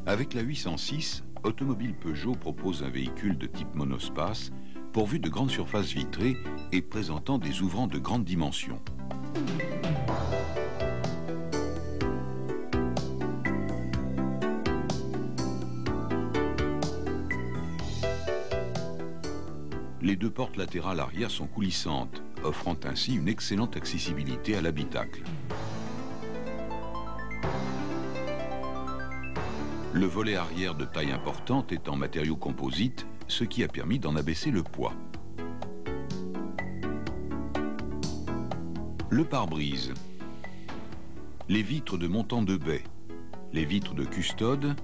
Avec la 806, Automobile Peugeot propose un véhicule de type monospace, pourvu de grandes surfaces vitrées et présentant des ouvrants de grande dimension. Les deux portes latérales arrière sont coulissantes, offrant ainsi une excellente accessibilité à l'habitacle. Le volet arrière de taille importante est en matériaux composites, ce qui a permis d'en abaisser le poids. Le pare-brise. Les vitres de montant de baie, les vitres de custode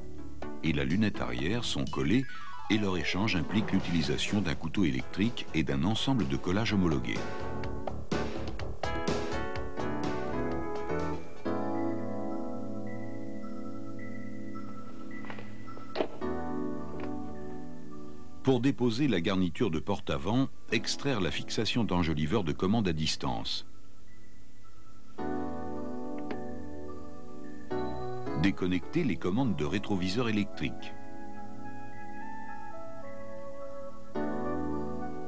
et la lunette arrière sont collées et leur échange implique l'utilisation d'un couteau électrique et d'un ensemble de collages homologués. Pour déposer la garniture de porte avant, extraire la fixation d'enjoliveur de commande à distance. Déconnecter les commandes de rétroviseur électrique.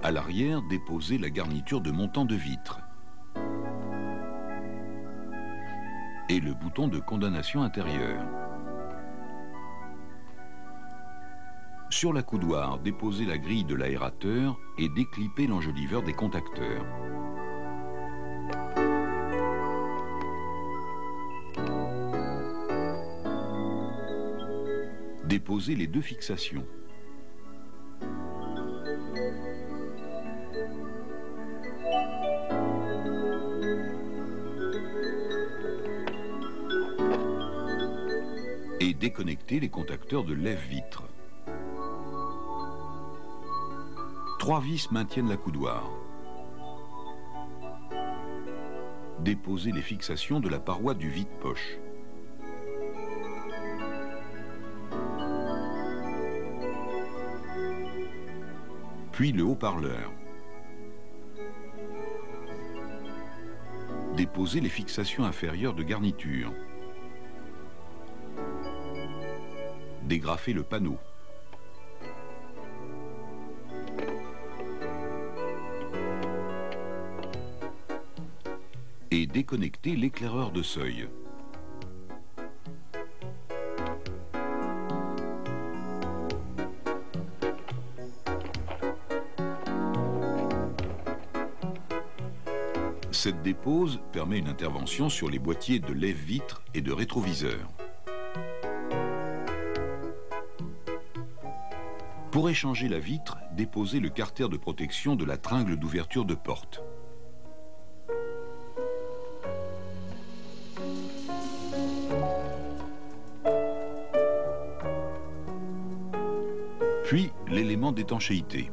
À l'arrière, déposer la garniture de montant de vitre. Et le bouton de condamnation intérieure. Sur la coudoir, déposer la grille de l'aérateur et déclipper l'enjoliveur des contacteurs. Déposer les deux fixations. Et déconnecter les contacteurs de lève-vitre. 3 vis maintiennent la coudoir. Déposer les fixations de la paroi du vide-poche. Puis le haut-parleur. Déposer les fixations inférieures de garniture. Dégrafer le panneau. Et déconnecter l'éclaireur de seuil. Cette dépose permet une intervention sur les boîtiers de lève-vitre et de rétroviseur. Pour échanger la vitre, déposez le carter de protection de la tringle d'ouverture de porte. Puis l'élément d'étanchéité.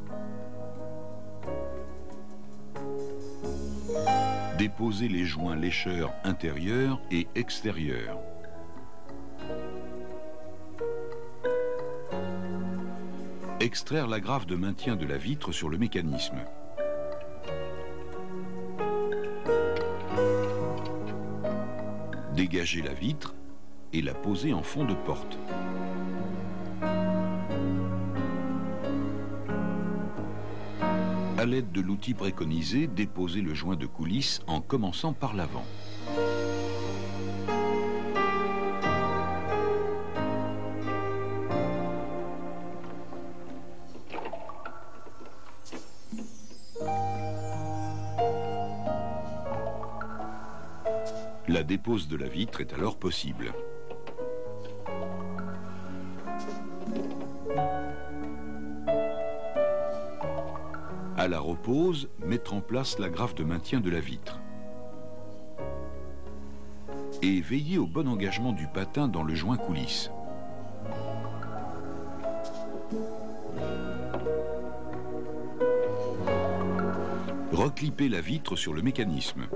Déposez les joints lécheurs intérieurs et extérieurs. Extraire l'agrafe de maintien de la vitre sur le mécanisme. Dégager la vitre et la poser en fond de porte. À l'aide de l'outil préconisé, déposez le joint de coulisse en commençant par l'avant. La dépose de la vitre est alors possible. À la repose, mettre en place l'agrafe de maintien de la vitre. Et veiller au bon engagement du patin dans le joint coulisse. Reclipper la vitre sur le mécanisme.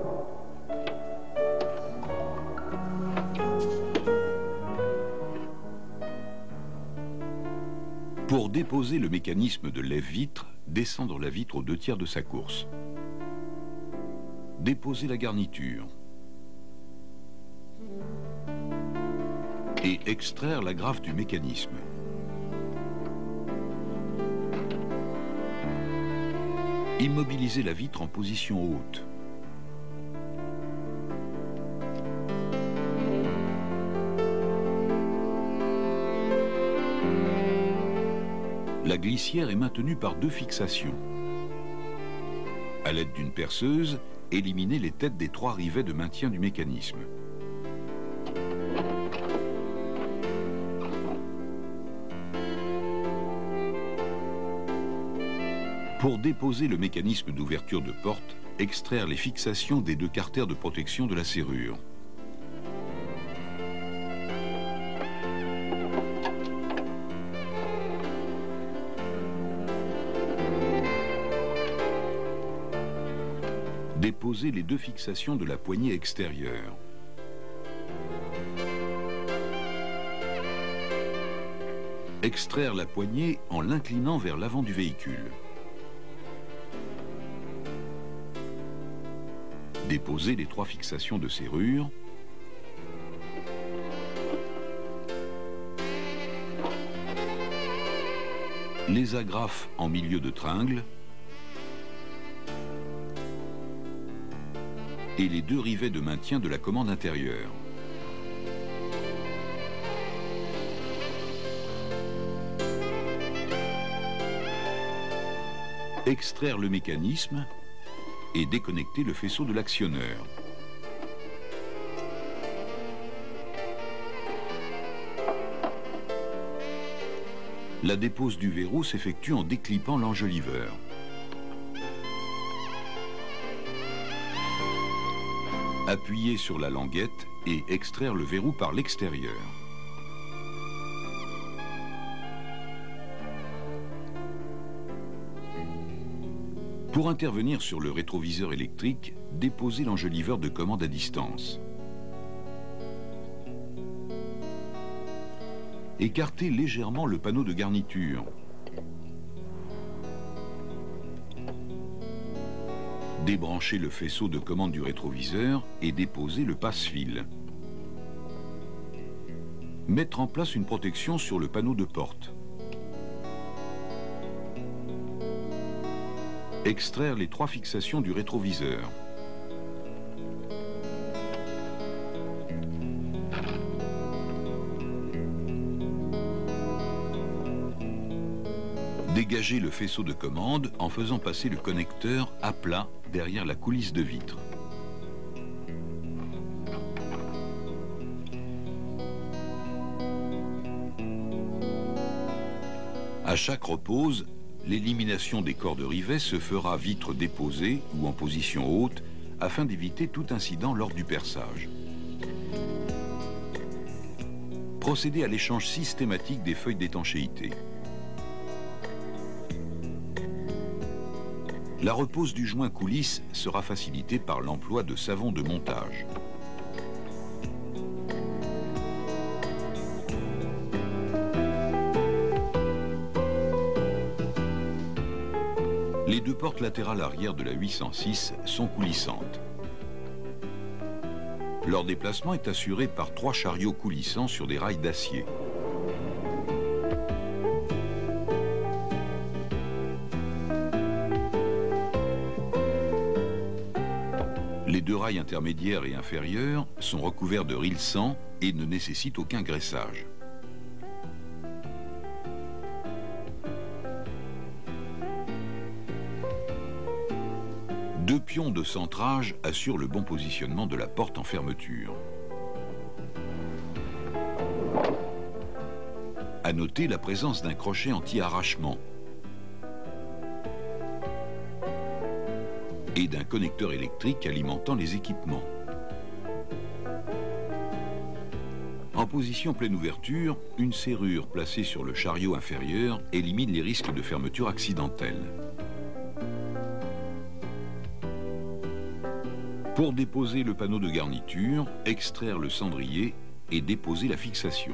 Pour déposer le mécanisme de lève-vitre, descendre la vitre aux 2/3 de sa course. Déposer la garniture. Et extraire l'agrafe du mécanisme. Immobiliser la vitre en position haute. La glissière est maintenue par 2 fixations. À l'aide d'une perceuse, éliminer les têtes des 3 rivets de maintien du mécanisme. Pour déposer le mécanisme d'ouverture de porte, extraire les fixations des 2 carters de protection de la serrure. Déposer les 2 fixations de la poignée extérieure. Extraire la poignée en l'inclinant vers l'avant du véhicule. Déposer les 3 fixations de serrure. Les agrafes en milieu de tringle. Et les 2 rivets de maintien de la commande intérieure. Extraire le mécanisme et déconnecter le faisceau de l'actionneur. La dépose du verrou s'effectue en déclippant l'enjoliveur. Appuyer sur la languette et extraire le verrou par l'extérieur. Pour intervenir sur le rétroviseur électrique, déposer l'enjoliveur de commande à distance. Écarter légèrement le panneau de garniture. Débrancher le faisceau de commande du rétroviseur et déposer le passe-fil. Mettre en place une protection sur le panneau de porte. Extraire les 3 fixations du rétroviseur. Dégager le faisceau de commande en faisant passer le connecteur à plat derrière la coulisse de vitre. À chaque repose, l'élimination des corps de rivet se fera vitre déposée ou en position haute afin d'éviter tout incident lors du perçage. Procéder à l'échange systématique des feuilles d'étanchéité. La repose du joint coulisse sera facilitée par l'emploi de savon de montage. Les 2 portes latérales arrière de la 806 sont coulissantes. Leur déplacement est assuré par 3 chariots coulissants sur des rails d'acier. Les 2 rails intermédiaires et inférieurs sont recouverts de rilsan et ne nécessitent aucun graissage. Deux pions de centrage assurent le bon positionnement de la porte en fermeture. À noter la présence d'un crochet anti-arrachement et d'un connecteur électrique alimentant les équipements. En position pleine ouverture, une serrure placée sur le chariot inférieur élimine les risques de fermeture accidentelle. Pour déposer le panneau de garniture, extraire le cendrier et déposer la fixation.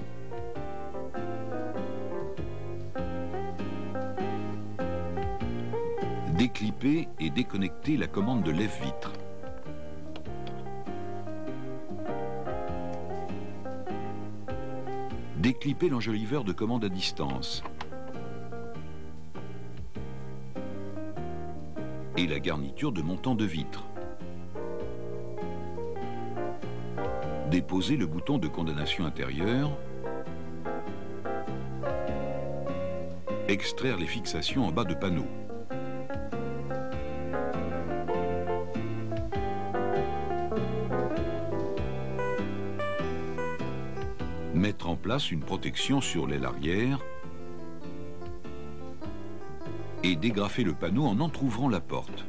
Déclipper et déconnecter la commande de lève-vitre. Déclipper l'enjoliveur de commande à distance. Et la garniture de montant de vitre. Déposer le bouton de condamnation intérieure. Extraire les fixations en bas de panneau. Mettre en place une protection sur l'aile arrière et dégrafer le panneau en entr'ouvrant la porte.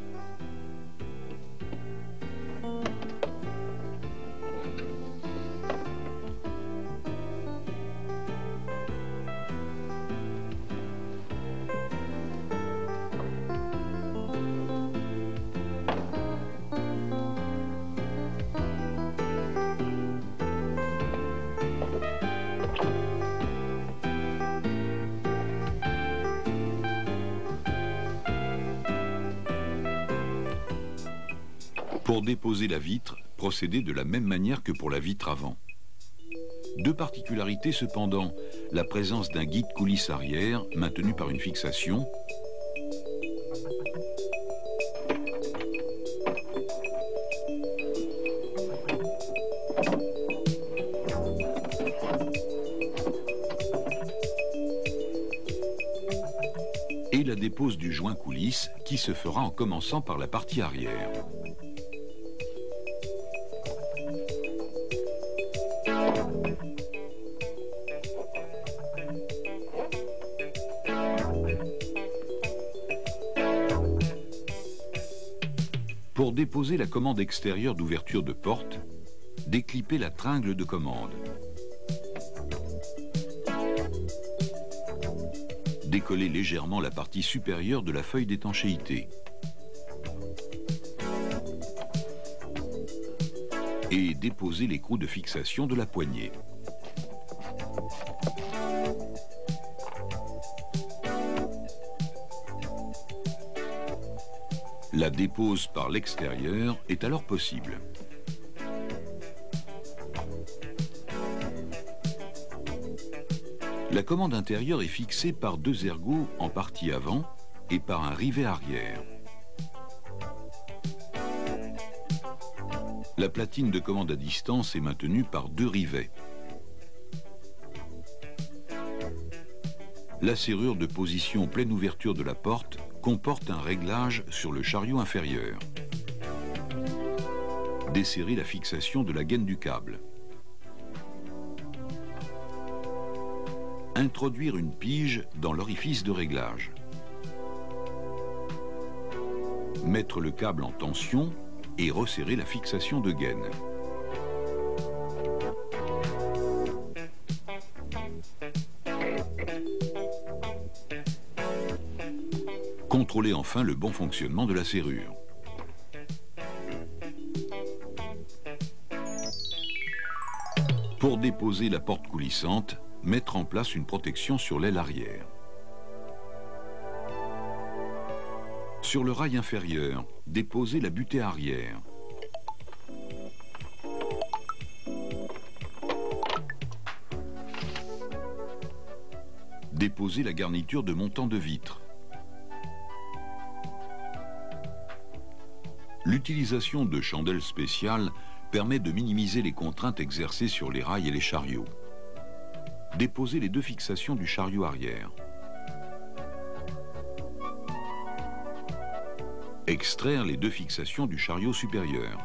Pour déposer la vitre, procédez de la même manière que pour la vitre avant. Deux particularités cependant, la présence d'un guide coulisse arrière maintenu par une fixation et la dépose du joint coulisse qui se fera en commençant par la partie arrière. Pour déposer la commande extérieure d'ouverture de porte, déclipez la tringle de commande. Décollez légèrement la partie supérieure de la feuille d'étanchéité. Et déposez l'écrou de fixation de la poignée. La dépose par l'extérieur est alors possible. La commande intérieure est fixée par deux ergots en partie avant et par un rivet arrière. La platine de commande à distance est maintenue par deux rivets. La serrure de position pleine ouverture de la porte comporte un réglage sur le chariot inférieur. Desserrez la fixation de la gaine du câble. Introduire une pige dans l'orifice de réglage. Mettre le câble en tension et resserrer la fixation de gaine. Contrôlez enfin le bon fonctionnement de la serrure. Pour déposer la porte coulissante, mettre en place une protection sur l'aile arrière. Sur le rail inférieur, déposez la butée arrière. Déposez la garniture de montant de vitre. L'utilisation de chandelles spéciales permet de minimiser les contraintes exercées sur les rails et les chariots. Déposez les deux fixations du chariot arrière. Extraire les deux fixations du chariot supérieur.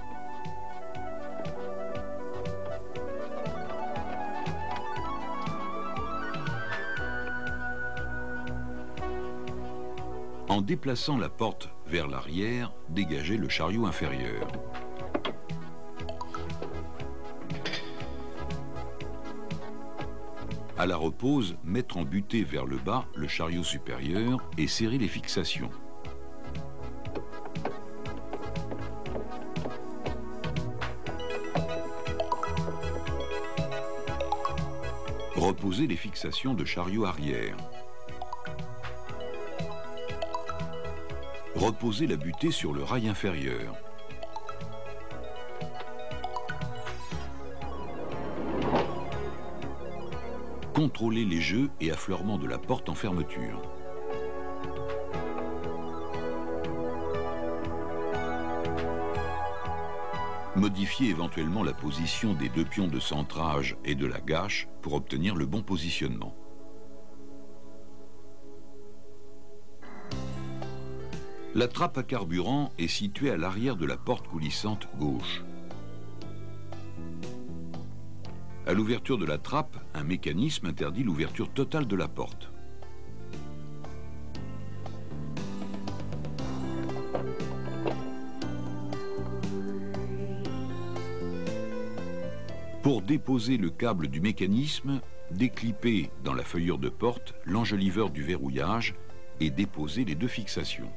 En déplaçant la porte vers l'arrière, dégager le chariot inférieur. À la repose, mettre en butée vers le bas le chariot supérieur et serrer les fixations. Reposer les fixations de chariot arrière. Reposer la butée sur le rail inférieur. Contrôler les jeux et affleurements de la porte en fermeture. Modifier éventuellement la position des deux pions de centrage et de la gâche pour obtenir le bon positionnement. La trappe à carburant est située à l'arrière de la porte coulissante gauche. À l'ouverture de la trappe, un mécanisme interdit l'ouverture totale de la porte. Pour déposer le câble du mécanisme, déclipper dans la feuillure de porte l'enjoliveur du verrouillage et déposer les deux fixations.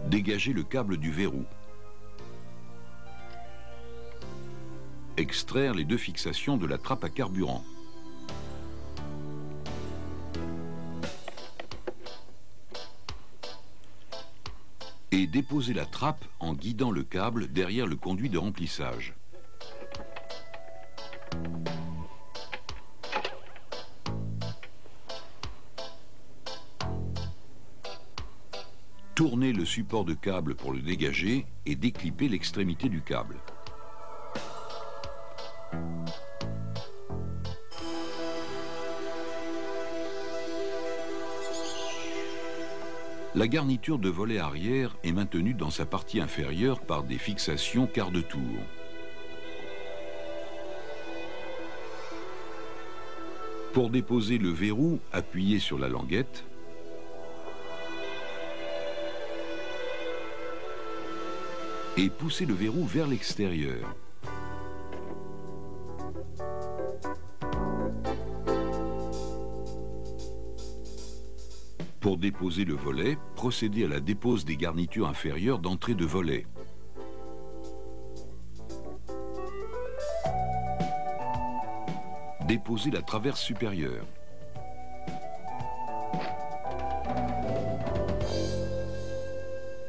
Dégager le câble du verrou. Extraire les deux fixations de la trappe à carburant. Et déposer la trappe en guidant le câble derrière le conduit de remplissage. Tourner le support de câble pour le dégager et déclipper l'extrémité du câble. La garniture de volet arrière est maintenue dans sa partie inférieure par des fixations quart de tour. Pour déposer le verrou, appuyez sur la languette. Et poussez le verrou vers l'extérieur. Pour déposer le volet, procédez à la dépose des garnitures inférieures d'entrée de volet. Déposez la traverse supérieure.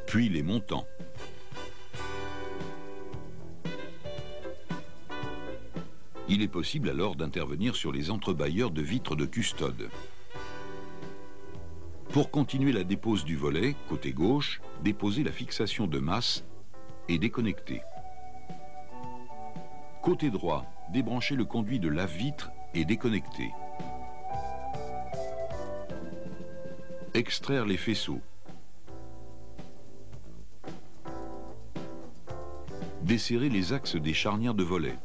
Puis les montants. Il est possible alors d'intervenir sur les entrebâilleurs de vitres de custode. Pour continuer la dépose du volet, côté gauche, déposez la fixation de masse et déconnectez. Côté droit, débranchez le conduit de lave-vitre et déconnectez. Extraire les faisceaux. Desserrer les axes des charnières de volet.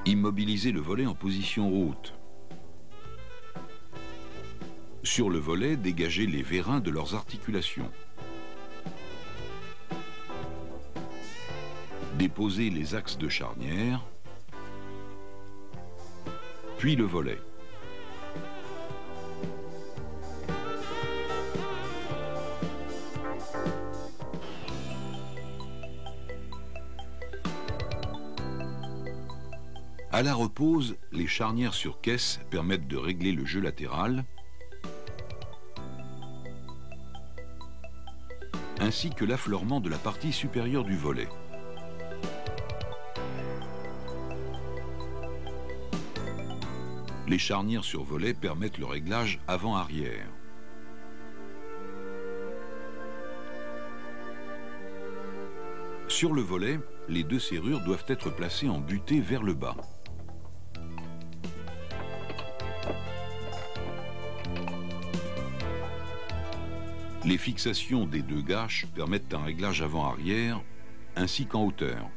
Immobiliser le volet en position haute. Sur le volet, dégagez les vérins de leurs articulations. Déposez les axes de charnière, puis le volet. À la repose, les charnières sur caisse permettent de régler le jeu latéral ainsi que l'affleurement de la partie supérieure du volet. Les charnières sur volet permettent le réglage avant-arrière. Sur le volet, les deux serrures doivent être placées en butée vers le bas. Les fixations des deux gâches permettent un réglage avant-arrière ainsi qu'en hauteur.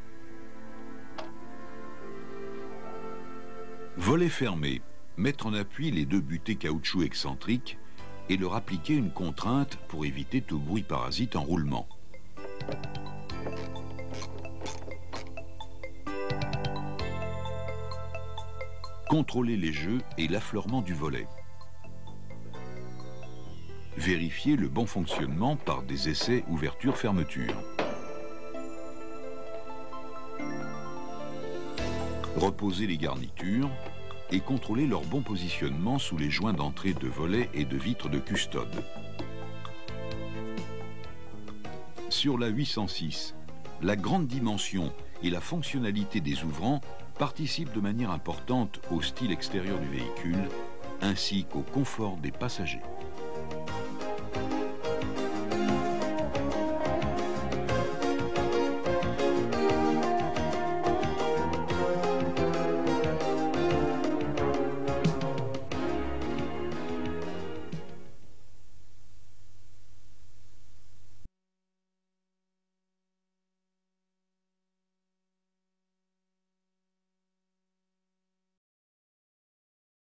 Volet fermé, mettre en appui les deux butées caoutchouc excentriques et leur appliquer une contrainte pour éviter tout bruit parasite en roulement. Contrôler les jeux et l'affleurement du volet. Vérifier le bon fonctionnement par des essais ouverture-fermeture. Reposer les garnitures et contrôler leur bon positionnement sous les joints d'entrée de volets et de vitres de custode. Sur la 806, la grande dimension et la fonctionnalité des ouvrants participent de manière importante au style extérieur du véhicule ainsi qu'au confort des passagers.